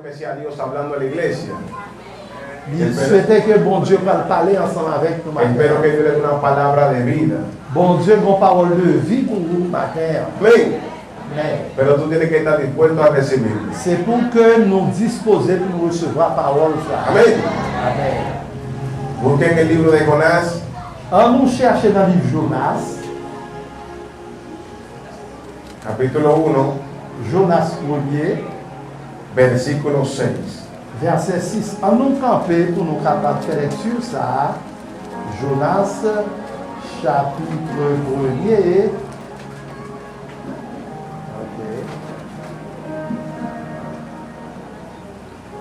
que sea Dios hablando a la iglesia. Il souhaitait que bon Dieu va parler ensemble avec nous Espero matin. que Dios le dé una palabra de vida. Bon Dieu, une parole de vie pour vous matin. Amén. Mais Pero tú tienes que estar dispuesto a recibir. c'est pour que nous disposions pour recevoir la parole. Ça. Amén. Amen. Busquen el libro de Jonás, On nous cherche dans le livre Jonas, capítulo 1, Jonas 1er, versículo 6. verset 6. On nous camper pour nous capables de faire lecture ça. Jonas, chapitre 1er.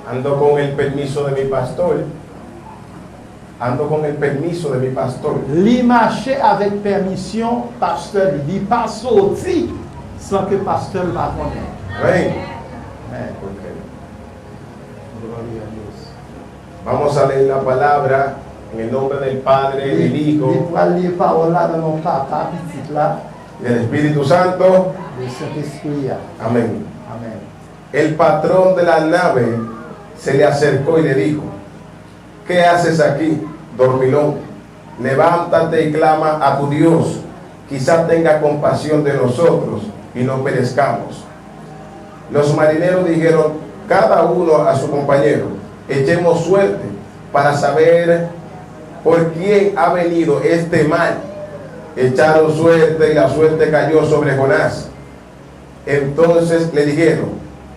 Ando con el permiso de mi pastor. Ando con el permiso de mi pastor. Li marché avec permission, pasteur, il dit pas sorti sans que pasteur ne connaisse. Amén. Amen. Ok. Gloria a Dios. Vamos a leer la palabra en el nombre del Padre, del Il Hijo va lire parole là dans mon papa, petit là, y del Espíritu Santo. de Saint-Esprit. Amén. Amen. El patrón de la nave se le acercó y le dijo: ¿qué haces aquí, dormilón? Levántate y clama a tu Dios, quizá tenga compasión de nosotros y no perezcamos. Los marineros dijeron cada uno a su compañero: echemos suerte para saber por quién ha venido este mal. Echaron suerte y la suerte cayó sobre Jonás. Entonces le dijeron: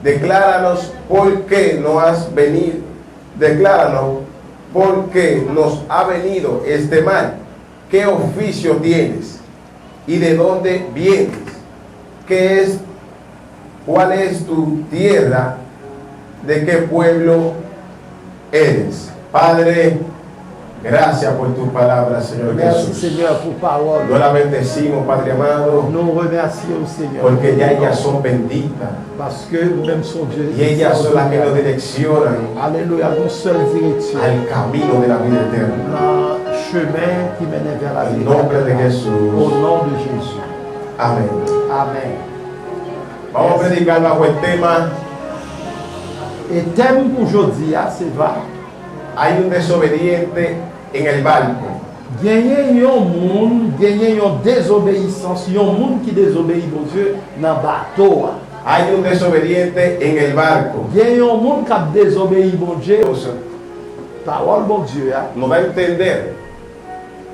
decláranos por qué no has venido, decláranos por qué nos ha venido este mal. ¿Qué oficio tienes? ¿Y de dónde vienes? ¿Cuál es tu tierra? ¿De qué pueblo eres? Padre, gracias por tu palabra, Señor Merci Jesús. Seigneur pour parole. Nous la bendecimos, Padre amado, Nous remercions Seigneur. porque ya ellas son benditas Parce que nous-mêmes sommes Dieu. y ellas son las que nos direccionan Alléluia, nous seule direction. al camino de la vida eterna. Dans le chemin qui mène vers la En vie. nombre de Au Jesús. nom de Jésus. Amén. Amen. Vamos a predicar bajo el tema: Et thème pour aujourd'hui, c'est vrai. hay un desobediente en el barco. Gagner un monde, gagner une désobéissance, un monde qui désobéit mon Dieu dans le bateau. Hay un desobediente en el barco. Gagner un monde qui a désobéi mon Dieu. Dios Parole mon Dieu. nos va a entender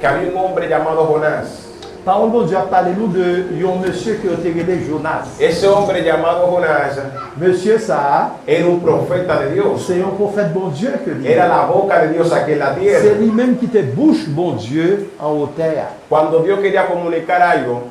que había un hombre llamado Jonás. Parole mon Dieu a parlé nous de un monsieur qui a été appelé Jonas. Ese hombre llamado Jonás Monsieur ça, era un profeta de Dios. c'est un prophète bon Dieu que lui. Era la boca de Dios aquí en la C'est tierra. lui-même qui te bouche bon Dieu en haute terre. Cuando Dios quería comunicar algo,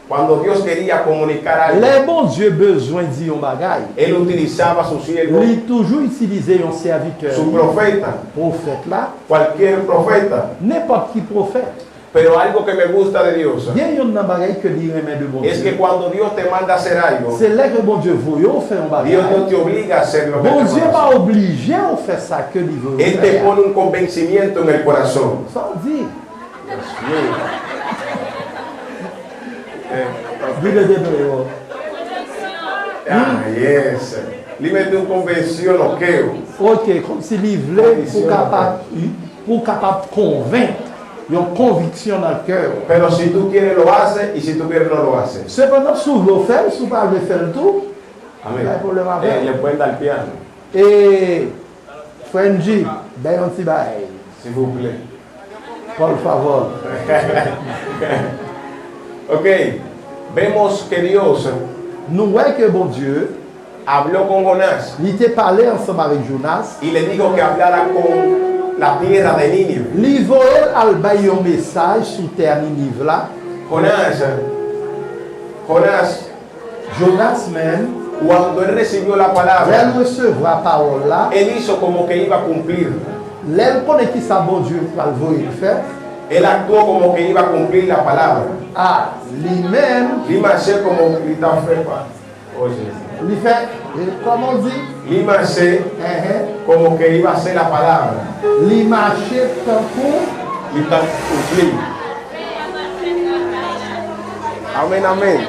cuando Dios quería comunicar algo, Les bons Dieu besoin de dire un bagaille. él utilizaba a su siervo, Lui toujours utilisé un serviteur. su profeta, Prophète là, cualquier profeta. n'importe qui prophète. Pero algo que me gusta de Dios Il y a un bagaille que dit remet de bon es que Dieu. cuando Dios te manda a hacer algo, C'est là que bon Dieu veut faire un Dios no bagaille. te obliga a hacer lo que Bon te Dieu manda. pas obligé à faire ça que lui veut Él te faire. pone un convencimiento en el corazón. Ça dit. Dis le débreu. Ah, yes. Lui mete un convención loqueo. Ok, comme si il voulait pour capable convaincre. Il y a une conviction dans le cœur. Pero si tú quieres lo haces y si tú quieres no lo haces. Cependant, si vous le faites, si vous ne pouvez pas faire le tout, Amén. il y a un problème avec. Le pueden dar piano, Et, Frenji, ben un petit bail. s'il vous plaît. Por favor. Ok. Vemos que Dios Nous voyons que bon Dieu, habló con Jonás il était parlé ensemble avec Jonas. y le dijo que hablara con la tierra de Nínive. Il voyait al bailler un message sur terre Ninive là. Jonás, Jonas même, cuando él recibió la elle palabra, recevoir parole là. él hizo como que iba a cumplir. Elle connaît qui ça bon Dieu va le faire. Él actuó como que iba a cumplir la palabra. Ah, lui-même, Il marchait como gritar fepa. Oye, il fait, comment on dit? il marchait como que iba a hacer la palabra. Il marchait tant pour. Y está cumplir. Amén, amén.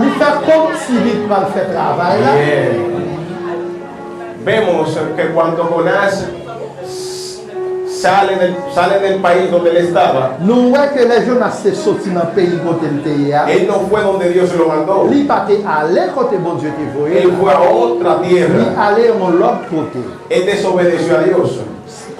Il fait comme si il va le faire travail là. Yeah. vemos que cuando Jonás sale del país donde él estaba, nous voyons que les Jonas se sorti dans le pays côté le théâtre. él no fue donde Dios lo mandó. Il pas allé côté bon Dieu te voyait. Él fue a otra Il tierra. allait en l'autre côté. Él desobedeció a Dios.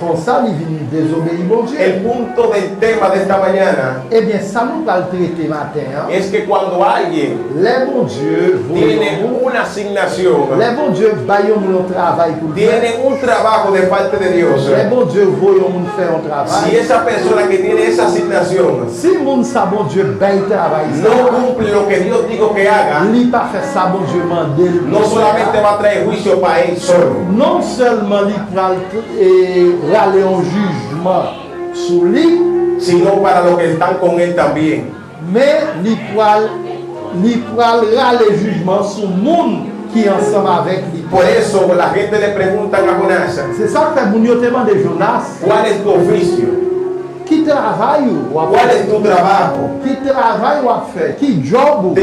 Comme ça, il vient désobéir bon Dieu. El punto del tema de esta mañana Eh bien, ça nous va le traiter matin. es que cuando alguien Les bons dieux tiene voyons. una asignación, Les bons dieux voyons mon travail pour faire. tiene un trabajo de parte de Dios, Les bons dieux voyons mon faire un si travail. esa persona que tiene esa asignación Si mon sa bon Dieu bail travail no ça, cumple lo que Dios dijo que haga, il pas fait ça bon Dieu mandé. no solamente va a traer juicio para él solo, Non seulement il prend râler en jugement sur lui, sino para los que están con él también. mais il prend râler jugement sur le monde qui est ensemble avec lui. Por eso la gente le pregunta a Jonás, C'est ça que mon Dieu demande de Jonas. ¿cuál es tu oficio? Qui travaille ou ¿Cuál es tu trabajo? qui travaille ou a fait? Qui job ou?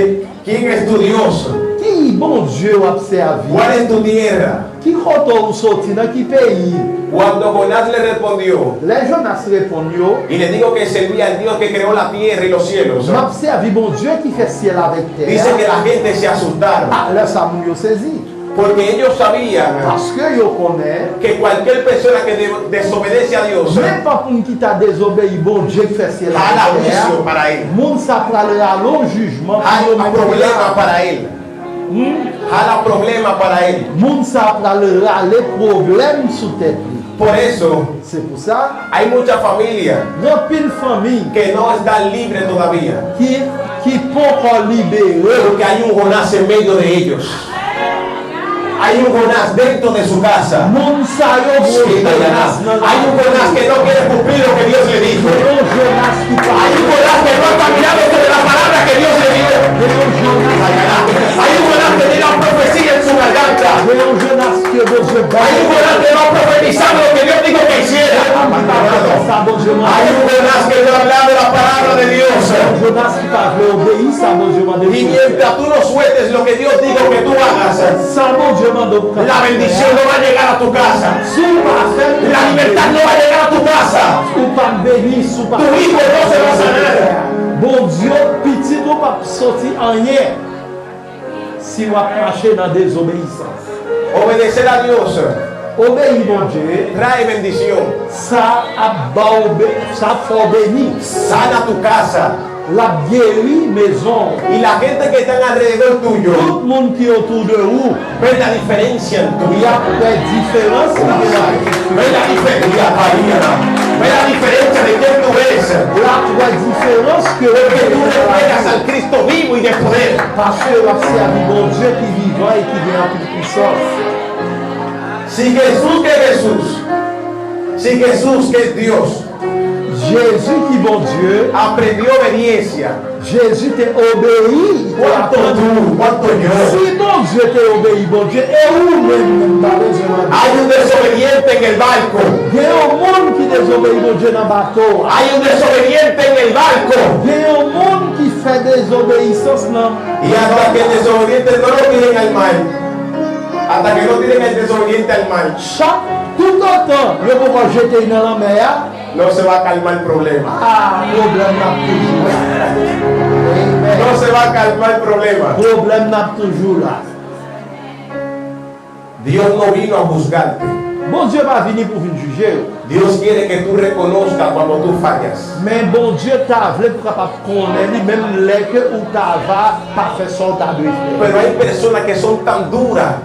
¿Quién es tu Dios? Qui bon Dieu ou a servi? ¿Cuál es tu tierra? Qui retourne sorti dans qui pays? Cuando Jonás le respondió Les Jonas répondent, y le dijo que servía al Dios que creó la tierra y los cielos, m'a servi bon Dieu qui fait ciel avec dice que terre. la gente se asustaron Ah, là ça m'a saisi. porque ellos sabían Parce que yo connais, que cualquier persona que desobedece a Dios même pas pour qui t'a désobéi bon Dieu qui fait ciel jala avec terre. juicio para él, Moun sa pralera long jugement. jala problema para él, jala problema para él. Moun sa pralera les problèmes sous tête. Por eso C'est pour ça, hay mucha familia dans pile famille que no están libres todavía qui peut encore libérer. porque hay un Jonás en medio de ellos. Hay un Jonás dentro de su casa. Moun sa yo Sí, Jonás. Hay un Jonás que no quiere cumplir lo que Dios le dijo. Jonas qui Hay un Jonás que no ha caminado sobre la palabra que Dios le dio. Hay un Jonás que tiene la profecía en su garganta. Jonas que bon Dieu Hay un Jonás que va a profetizar lo que Dios dijo que hiciera. Hay un Jonás que no ha hablado la palabra de Dios. Jonas qui pas obéir, ça bon Dieu m'a Y mientras tú no sueltes lo que Dios dijo que tú hagas, Ça bon Dieu m'a la bendición no va a llegar a tu casa. Sous pas faire La libertad no va a llegar a tu casa. ou pas béni, sous pas Tu hijo no se va a sanar. Bon Dieu, petit ou pas sorti en rien. Si on a marché dans désobéissance. Obedecer a Dios Obéir mon Dieu, trae bendición. ça a ça fait béni. Sana tu casa. La guéri maison. Y la gente que está alrededor Tout tuyo le monde qui est autour de vous, ve la diferencia en tu il y vida. a des différences. Ve la diferencia, María. Ve la diferencia de quién tú eres. La différence que Porque tú reflejas al Cristo vivo y de poder. parce que la servi bon Dieu qui est vivant et qui vient en toute puissance. Si Jesús que es Jesús, si Jesús que es Dios, Jésus qui bon Dieu, aprendió obediencia, Jésus t'a obéi. ¿cuánto tú, cuánto yo? Si bon Dieu t'a obéi, bon Dieu, et où même pas besoin de Hay un desobediente en el barco. il y a un monde qui désobéit bon Dieu dans le bateau. Hay un desobediente en el barco. Il y a un monde qui fait désobéissance dans Y hasta que el desobediente no lo tiren al mar, hasta que no tiren el desobediente al mar, tout autant. Le moment jeter dans la mer, no se va a calmar el problema. problème n'a toujours là. No se va a calmar el problema. Problème n'a toujours là. Dios no vino a juzgarte. Bon Dieu va venir pour venir juger. Dios quiere que tú reconozcas cuando tú fallas. Mais bon Dieu t'a voulu pour capable connaître même les que ou t'a va pas faire son t'a dû faire. Pero hay personas que son tan duras.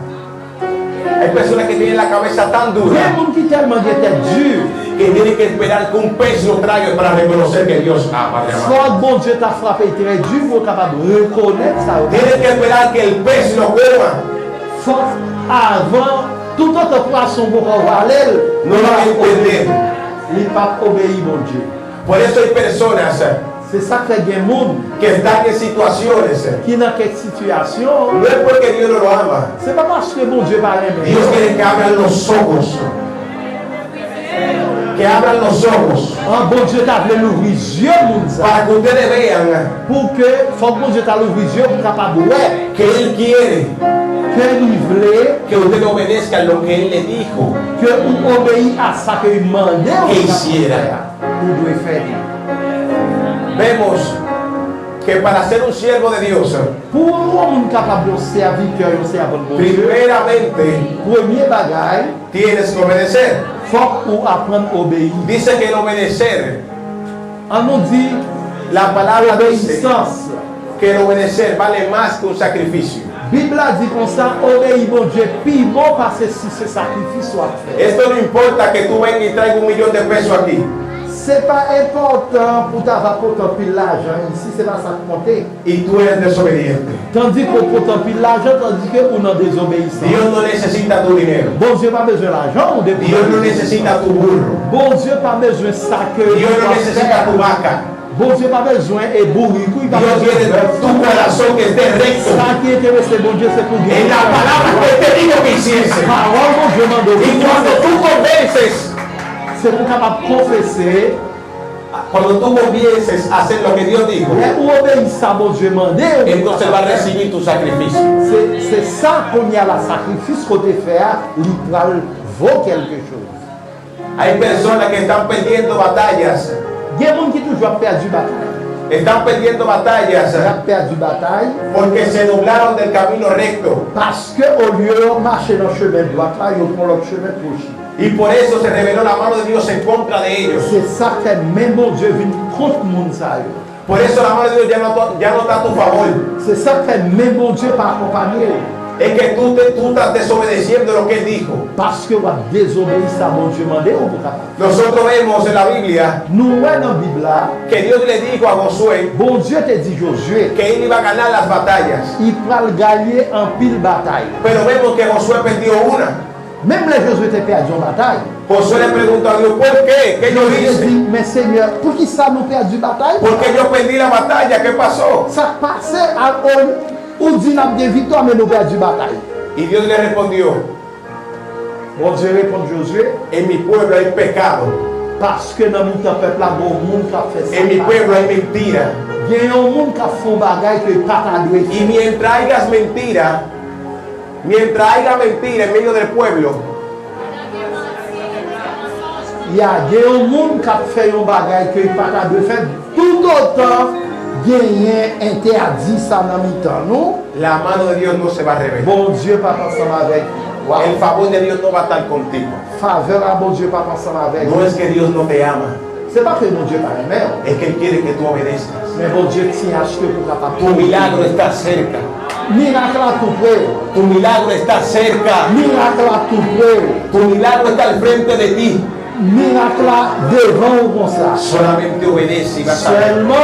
Hay personas que tienen la cabeza tan Il y a dura des gens qui tellement étaient durs. que tienen que esperar que un pez lo traiga para reconocer que Dios ama. mi hermano. Soit bon Dieu t'a frappé très dur pour capable reconnaître ça. Tienen que esperar que el pez lo coma. Faut avant tout autre poisson pour valer. No lo van a entender. Il pas obéi bon Dieu. Por eso hay personas C'est ça que il y a des gens que están en situaciones. qui dans quelque situation, No es porque Dios no lo ama. c'est pas parce que bon Dieu va l'aimer. Dios quiere que abran los ojos. Que abran los ojos. Ah, bon Dieu t'a voulu l'ouvrir les yeux, moun ça. Para que ustedes vean Pour que, faut que bon Dieu t'a l'ouvrir les yeux pour capable ouais, que Él quiere que que il voulait que usted obedezca lo que Él le dijo que vous obéissez à ça que il demandait que hiciera. vous devez faire. Vemos que para ser un siervo de Dios, Pour nous, capable de servir, un servant de Dieu, primeramente premier bagage, tienes que obedecer. faut ou apprendre à obéir. Dice que el obedecer, On nous dit la palabra dice l'obéissance. que el obedecer vale más que un sacrificio. Bible a dit comme ça, obéir mon Dieu, puis bon parce que si ce sacrifice soit fait. Esto no importa que tú vengas y traigas 1 millón de pesos aquí C'est pas important pour t'apporter un pile l'argent ici, c'est pas ça qui compte. y tú eres desobediente. Tandis qu'on porte un pile l'argent, tandis qu'on a désobéissance. Dios no necesita tu dinero. Bon Dieu pas besoin d'argent ou de Dios no necesita tu burro. Bon Dieu pas besoin de ça que Dios no necesita tu vaca. Bon Dieu pas besoin et bourrico, il pas Dios besoin quiere tu corazón que esté recto. ça qui est intéressé, bon Dieu, c'est pour En la palabra que te digo que hiciese. Parole, bon Dieu, m'a Y cuando tú convences, c'est pour capable confesser. cuando tú comiences a hacer lo que Dios dijo, Mais où obéissance à bon Dieu mandé, entonces va a recibir tu sacrificio. c'est ça qu'on y a la sacrifice qu'on te fait, l'itral vaut quelque chose. Hay personas que están perdiendo batallas, Il y a des gens qui toujours perdu bataille. están perdiendo batallas Ils ont perdu bataille porque se doblaron del camino recto parce qu'au lieu de marcher dans le chemin droit, là, ils prennent le chemin gauche. y por eso se reveló la mano de Dios en contra de ellos. C'est ça que même bon Dieu vient contre le monde. Por eso la mano de Dios ya no está a tu favor. C'est ça que même bon Dieu pas accompagné. Es que tú estás desobedeciendo lo que Él dijo. Parce que vous avez désobéi à bon Dieu mandé ou pas. Nosotros vemos en la Biblia Nous, dans la Bible, là, que Dios le dijo a Josué bon Dieu te dit Josué, que él iba a ganar las batallas. il va gagner en pile bataille. Pero vemos que Josué perdió una. Même les Josué te perdu en bataille. Josué le preguntó a Dios, ¿por qué? ¿Qué yo Josué hice? dit, mais Seigneur, pour qui ça nous perdu bataille? Porque yo perdí la batalla, ¿qué pasó? Ça passait à on dit n'a bien victoire, mais nous perdu bataille. Y Dios le respondió, Bon Dieu répond Josué, en mi pueblo hay pecado, parce que dans mon peuple là, bon monde qui a fait ça. en mi pueblo hay mentira. Il y a un monde qui a fait un bagage que pas ta doué. Y mientras haya mentira en medio del pueblo, Il y a un monde qui a fait un bagage que pas ta doué faire. Tout autant, il y a interdit ça dans le temps, non? la mano de Dios no se va a revelar. Bon Dieu pas ensemble avec. El favor de Dios no va a estar contigo. Faveur à bon Dieu pas ensemble avec. No es que Dios no te ama, C'est pas que mon Dieu pas aimé, es que Él quiere que tú obedezcas. mais bon Dieu tient à ce que pour capable. Tu milagro está cerca. Miracle à tout près. Tu milagro está cerca. Miracle à tout près. Tu milagro está al frente de ti. Miracle là devant ou comme ça. Solamente obedece y vas a ver Seulement,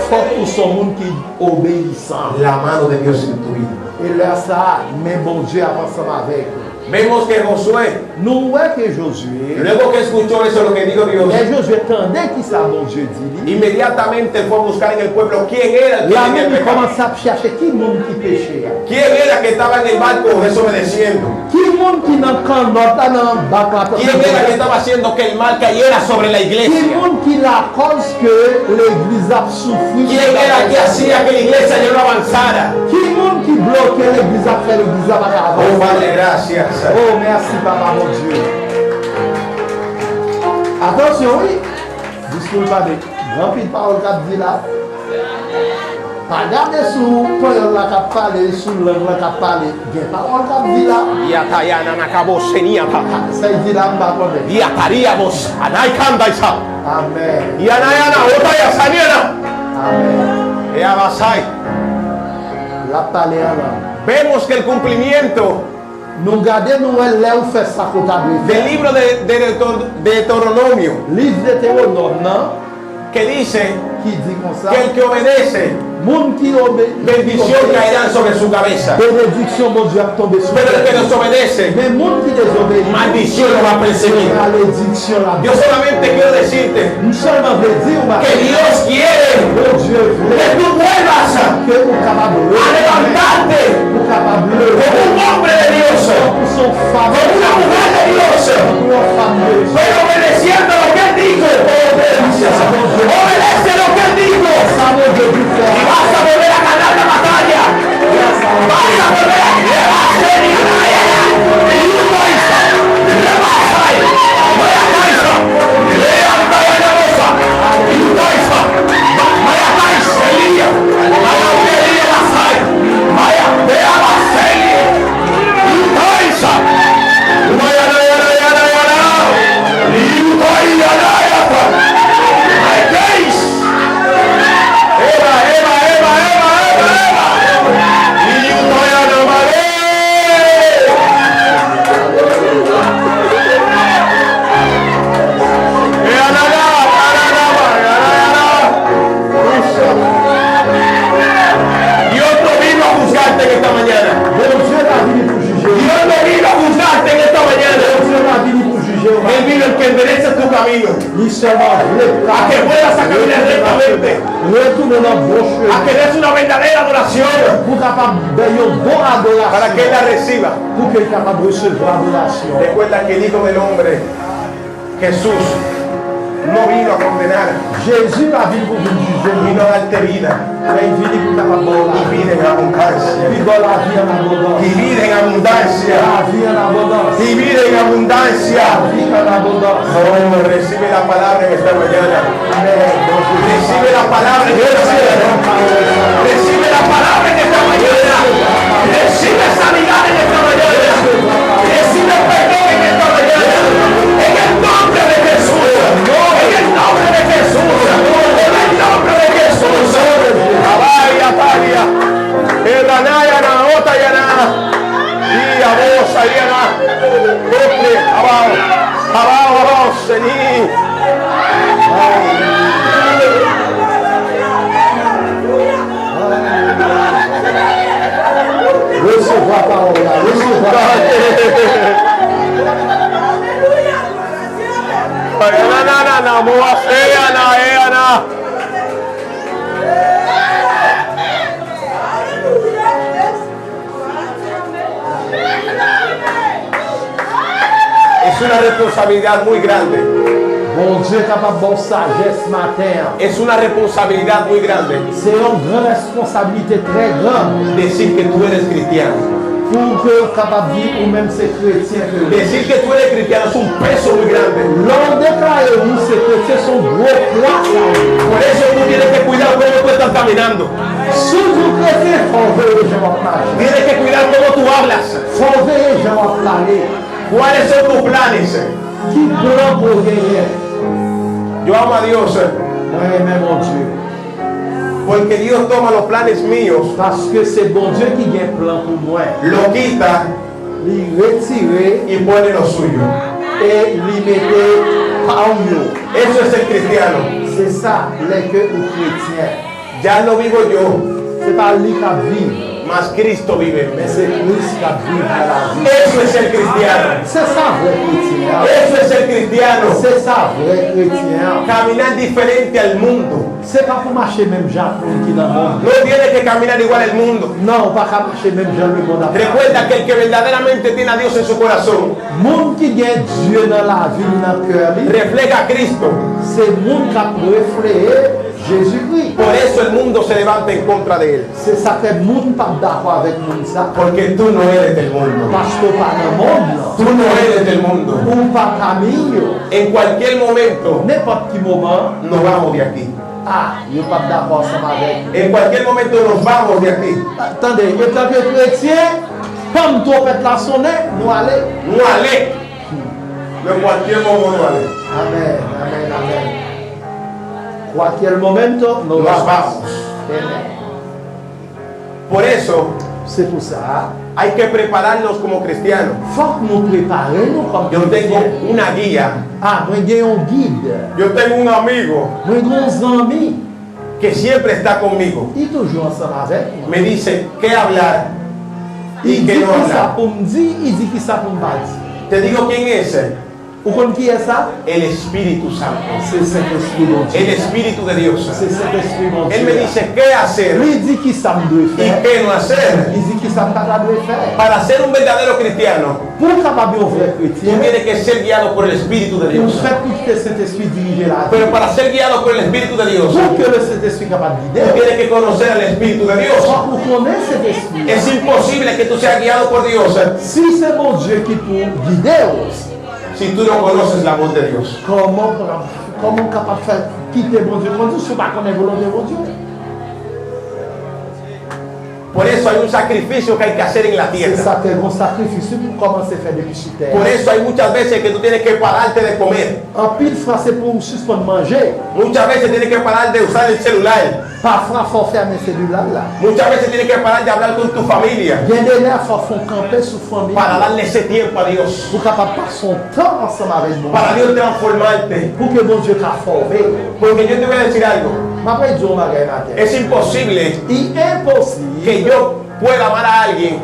faut pour son monde qui obéissant. la mano de Dios en tu vida. Et là, ça, mais bon Dieu a ensemble avec. Vemos que Josué, Nous voyons que Josué, luego que escuchó eso lo que dijo Dios, mais Josué tendait qui ça, bon Dieu dit. inmediatamente fue a buscar en el pueblo quién era el que Là tenía même, el il pecado. commence à chercher qui monde qui péchait. ¿Quién era que estaba en el barco desobedeciendo? Qui monde qui dans le camp, dans le bac là. ¿Quién era que estaba haciendo que el mal cayera sobre la Qui iglesia? monde qui la cause que l'église a souffert. ¿Quién era que hacía que la iglesia ya no avanzara? Qui monde qui bloquait l'église a fait l'église a pas Oh, avancer. Padre, gracias. Oh, merci, Papa, mon Dieu. Attention, oui. Discours pas de grand pile parole qu'a dit là. Pas garder sous parole là qu'a parlé, sous langue là qu'a parlé. Bien parole qu'a dit là. Ça il dit là, on va connaître. Amen. Amen. La parler en langue. Vemos que el cumplimiento Nous gardons nous là où fait ça qu'on a dû del faire. libro de Deuteronomio Livre de Théronome, non? que dice Qui dit comme ça. que el que obedece, Monde qui obéit. bendición caerá sobre su cabeza. Bénédiction, mon Dieu, a tombé sur Pero el que lui. desobedece, Mais monde qui désobéit. maldición lo va a perseguir. Malédiction là. Yo solamente quiero decirte Nous seulement veut dire que Dios quiere que Dieu que voulait tú vuelvas que vous capable a levantarte vous capable como un hombre de Dios, pour son femme, como una mujer de Dios, pour une femme de Dieu. pero obedeciendo lo que Él dijo. Obedece lo que Él dijo Ça veut dire y vas a volver a ganar la batalla. Vas a volver a seulement a que puedas a caminar rectamente, retourner dans vos chemins. a que des una verdadera adoración Pour capable de faire une bonne adoration. para que Él la reciba. Pour qu'il soit capable de recevoir l'adoration. Recuerda que el Hijo del Hombre, Jesús, no vino a condenar, Jésus a vu pour vous juger. vino a darte vida Mais il vient pour capable de y vida en abundancia. Il donne la vie en abondance. Y vida en abundancia. La vie en abondance. Y vida en abundancia. La vie en abondance. Oh, recibe la palabra en esta mañana. Amen. Recibe la palabra en esta mañana. Recibe la palabra en esta mañana. Recibe sanidad en esta mañana. Recibe perdón en esta mañana. En el nombre de Jesús. En el nombre de Jesús. En el nombre de Jesús. Abaya, Taria. Eranaya, Naota, Yana. Y a vos, Ariana. Toque, abajo. Abajo, abajo, Señor. Recevoir la parole. Recevoir la Es una responsabilidad muy grande. Bon Dieu est capable de bonne sagesse ce matin. Es una responsabilidad muy grande C'est une grande responsabilité très grande decir que tú eres cristiano. pour que capable de dire ou même c'est chrétien que vous. Decir que tú eres cristiano es un peso muy grande. L'on déclare vous c'est chrétien son gros poids. Por eso tú tienes que cuidar cómo tú estás caminando. Si vous chrétien, faut veiller les gens à marcher. Tienes que cuidar cómo tú hablas. Faut veiller les gens à parler. ¿Cuáles son tus planes? Qui plan pour gagner? Yo amo a Dios Moi j'aime mon Dieu. porque Dios toma los planes míos, Parce que c'est bon Dieu qui gagne plan pour moi. lo quita Il retire y pone lo suyo. et il mettait par nous. Eso es el cristiano. C'est ça, les que ou chrétiens. Ya no vivo yo, C'est pas lui qui vit, mas Cristo vive en mí. mais c'est Christ qui vit dans la vie. Eso es el cristiano. C'est ça, vrai chrétien. Eso es el cristiano. C'est ça, vrai chrétien. Caminar diferente al mundo. C'est pas pour marcher même Jean qui dans le monde. No tienes que caminar igual al mundo. Non, pas qu'à marcher même Jean le monde. Recuerda que el que verdaderamente tiene a Dios en su corazón Monde qui gagne Dieu dans la vie, dans le cœur, refleja a Cristo. c'est monde qui a reflété Jésus-Christ. Por eso el mundo se levanta en contra de él. C'est ça que monde pas d'accord avec monde ça. Porque tú no eres del mundo. Parce que pas dans le monde, Tú no eres del mundo. ou pas Camille, En cualquier momento n'importe quel moment, nos vamos de aquí. ah, il n'est pas d'accord ensemble avec. En cualquier momento nos vamos de aquí. Attendez, en tant que chrétien, comme toi faites la sonner, nous allons. No ale. En cualquier momento no ale. Amen, amen, amen. Cualquier momento nos Nos vamos. vamos. Amen. Por eso C'est pour ça, hay que prepararnos como cristianos. faut que nous préparions comme Yo tengo chrétiens. una guía. Ah, moi j'ai un guide, Yo tengo un amigo moi j'ai un ami, que siempre está conmigo. il est toujours ensemble avec moi. Me dice qué hablar y Il qué dit no qui ça hablar. pour me dire, il dit qui ça pour me pas dire. Te digo quién es. Vous connaissez qui est ça? El Espíritu Santo. C'est Saint-Esprit mon El Dieu. Espíritu de Dios. C'est Saint-Esprit mon Él me Dieu. dice qué hacer Lui dit qui ça me doit y faire. qué no hacer. Il dit qui ça me pas doit faire. Para ser un verdadero cristiano, Pour capable un vrai tú chrétien, tienes que ser guiado por el Espíritu de pour Dios. faire tout que Saint-Esprit dirige la vie. Pero para ser guiado por el Espíritu de Dios, Pour que le Saint-Esprit capable de tú guider. tienes que conocer al Espíritu de Dios. Pour connaître cet esprit. Es imposible que tú seas guiado por Dios Si c'est mon Dieu qui peut guider, si tú no conoces la voz de Dios. comment capable de faire quitter mon Dieu? Mon Dieu, si on ne connaît pas la volonté de mon Dieu. Por eso hay un sacrificio que hay que hacer en la C'est tierra. ça que mon sacrifice pour commencer à faire depuis sur terre. Por eso hay muchas veces que tú tienes que pararte de comer. En pile français pour suspendre manger. Muchas veces tienes que parar de usar el celular. Parfois, il faut fermer cellulaire là. Muchas veces tienes que parar de hablar con tu familia Bien des là, il faut camper sous famille. para darle ese tiempo a Dios. Pour capable passer son temps ensemble avec mon Para Dieu. Dios transformarte. Pour que mon Dieu t'a formé. Porque yo te voy a decir algo. M'appelle Dieu matin. Es imposible Il est impossible que yo pueda amar a alguien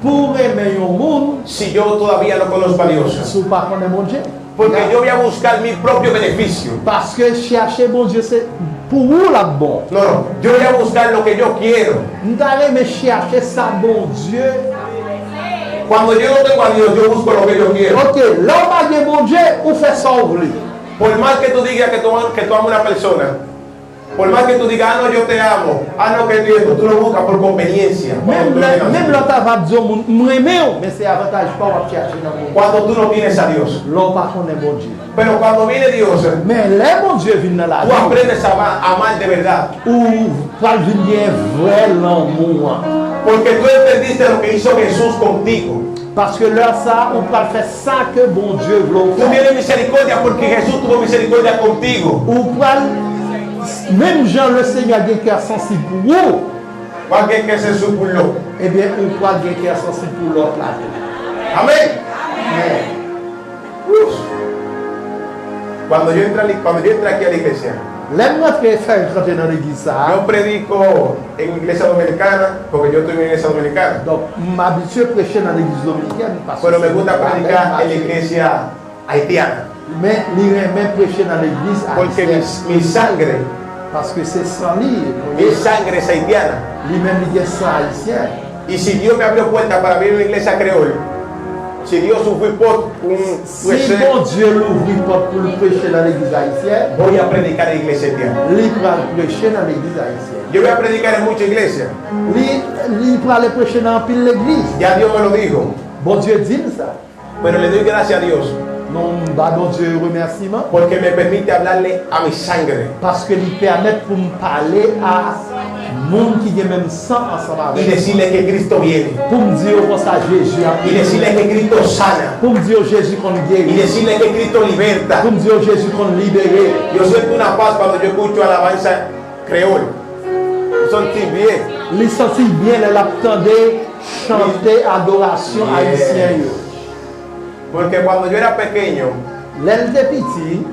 pour aimer un monde si yo todavía no conozco a Dios. si vous ne connaissez pas mon Dieu. Porque yo voy a buscar mi propio beneficio. Parce que chercher bon Dieu, c'est pour vous là bon. No, no, yo voy a buscar lo que yo quiero. Nous allons chercher ça, bon Dieu. Cuando yo no tengo a Dios, yo busco lo que yo quiero. Ok, l'homme a dit bon Dieu, ou fait ça ouvrir. Por más que tú digas que tú amas a una persona, por más que tú digas, ah, no, yo te amo, ah, no, que tú lo buscas por conveniencia. Même l'autre va dire, m'aimer, mais c'est avantage pas à chercher dans mon Cuando tú no tienes a Dios. l'homme pas connaît bon Dieu. Pero cuando viene Dios, Mais les bon Dieu viennent dans la tú vie. aprendes a amar de verdad. Ou pas venir vrai l'amour. Porque tú entendiste lo que hizo Jesús contigo. Parce que là, ça, on peut faire ça que bon Dieu veut Tú faire. tienes misericordia porque Jesús tuvo misericordia contigo. Ou peut, même Jean le Seigneur a des cœurs sensibles pour vous. ¿Para qué que se supuló? Eh bien, on peut avoir des cœurs sensibles pour l'autre là. Amén. Uf. Cuando yo entré aquí a la iglesia, L'aime notre faire rentrer dans l'église ça. yo predico en iglesia dominicana porque yo estoy en iglesia dominicana. Donc, m'habitue à prêcher dans l'église dominicaine parce Pero me c'est gusta pas predicar même en la iglesia haitiana mais il même prêcher dans l'église porque haïtienne mi sangre, parce que c'est sans lui. mi sangre es haitiana. Lui-même il est sans haïtien. Y si Dios me abrió puerta para abrir una iglesia creol, si Dios sufrió por Si bon Dieu l'ouvre pas pour le prêcher dans l'église haïtienne, voy a predicar en iglesia haitiana. il va prêcher dans l'église haïtienne. Yo voy a predicar en muchas iglesias. Il va aller prêcher dans pile l'église. Ya Dios me lo dijo. Bon Dieu dit ça. Pero le doy gracias a Dios Non, bah bon Dieu remerciement porque me permite hablarle a mi sangre parce que il permet pour me parler à monde qui est même sang ensemble y avec. decirle que Cristo viene. Pour me dire au ça Jésus a Y decirle que Cristo sana. pour me dire Jésus qu'on Y guérit. decirle que Cristo liberta. Pour me dire Jésus qu'on libéré. Yo siento una paz cuando yo escucho alabanza creol. Son bien. Il sentit bien elle attendait chanter adoration Yes. haïtienne. Porque cuando yo era pequeño, L'elle était petit,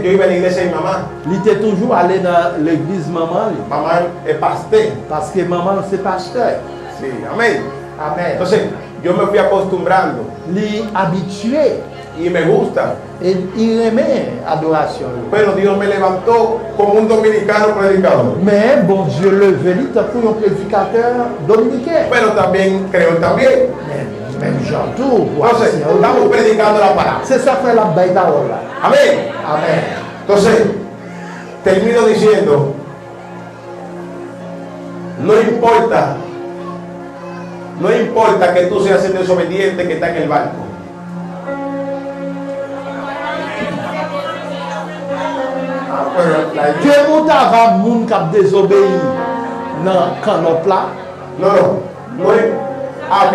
yo iba a la iglesia de mi mamá. il était toujours allé dans l'église maman lui, Mamá es pastel. parce que maman c'est pasteur. Sí, amén. Amen. Entonces yo me fui acostumbrando Il est habitué y me gusta. et il aimait adoration. Pero Dios me levantó como un dominicano predicador. Mais bon Dieu le venu pour un prédicateur dominicain. Pero también creol también. Même Jean tout. Entonces, estamos predicando la palabra. C'est ça fait la belle parole là. Amén. Amen. Entonces, termino diciendo, no importa que tú seas el desobediente que está en el barco. Ah, bueno, Que mon va moun k'ap désobéi dans canop là. no es. Ah, ok,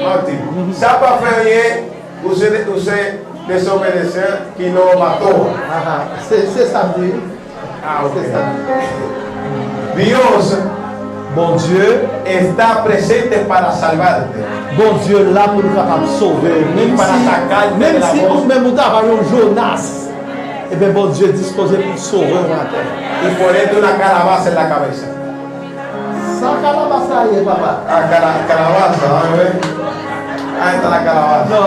Martín. Sapa fue usted desobedecer que no mató. C'est ça dit. Ah, ok. C'est ça. Dios Bon Dieu, está presente para salvarte. bon Dieu là pour nous capable sauver. Même si nous même nous avons un Jonas, et bien bon Dieu est disposé pour sauver la terre. Y ponerte una calabaza en la cabeza. Sans calabaza, papa. Ah, calabaza, a ver. Ah, está la calabaza. Non,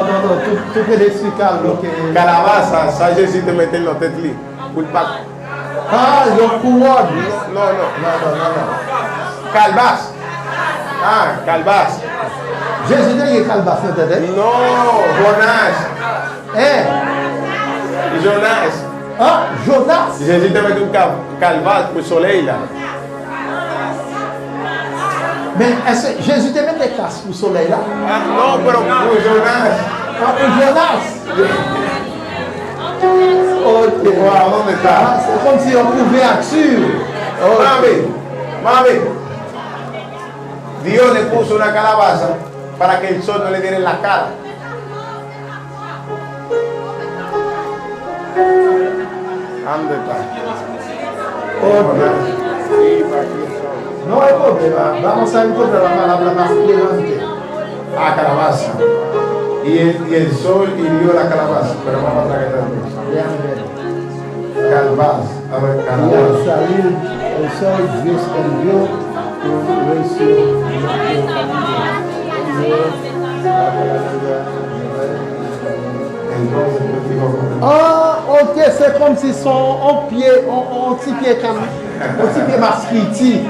tu peux explicar lo que. Calabaza, ¿sabes si te meten los tetli? Culpa. Ah, le couronne. No. Non. Calvaz. Ah, calvaz. Jésus n'est pas calabaza, t'entends? No, Jonás. Jonás. Ah, Jonas. Dice, si te mete un calvaz, pues soleila. Mais est-ce que Jésus te met des casques pour le soleil là? Ah, no, pero Jonás. Ah, pour Jonas. Ok. Wow, ¿dónde está? Ah, c'est comme si on pouvait acture. Mami, Dios le puso una calabaza para que el sol no le diera en la cara. ¿Dónde está? No hay problema. Vamos a encontrar la palabra más elegante. Ah, calabaza. Y el sol hirió la calabaza. Pero vamos a traer también. Déjame ver. Calvaz. A ver, Y al calabaza. salir el sol, Dios envió un recio. Entonces, pues, dijo ok, c'est comme si son un petit pied comme un petit pied masquiti.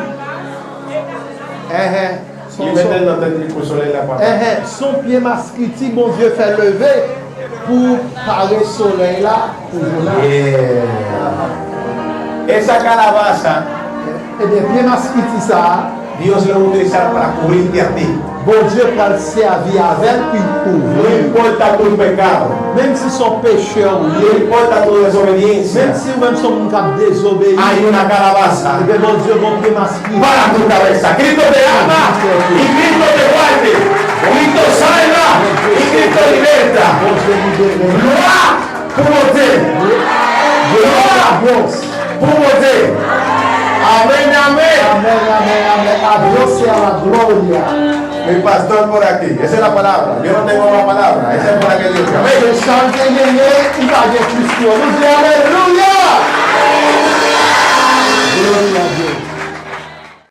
Y meter no tendría que soler la pata. Son pied masquiti, mon Dieu fait lever pour parer le soleil là. Esa calabaza, Eh bien, pied masquiti ça, Dios lo va a utilizar para cubrirte a ti. bon Dieu va le servir avec puis No couvrir. importa tu pecado, Même si son pécheur, no oui, importa tu desobediencia, même si même son cap désobéi, hay una calabaza eh bien, mon Dieu, mon pied masquiti. para tu cabeza. Cristo te ama y Cristo te guarde. Cristo salva y Cristo liberta. Bon Dieu libéré. Gloire pour monter. Gloire pour monter. Amén, amén. Amén, amén, amén. A Dios sea la gloria. Mi pastor por aquí. Esa es la palabra. Yo no tengo más palabra. Esa es para que Dios. Amén. Le chante il va dire plus pour nous. Alléluia. Gloria a Dieu.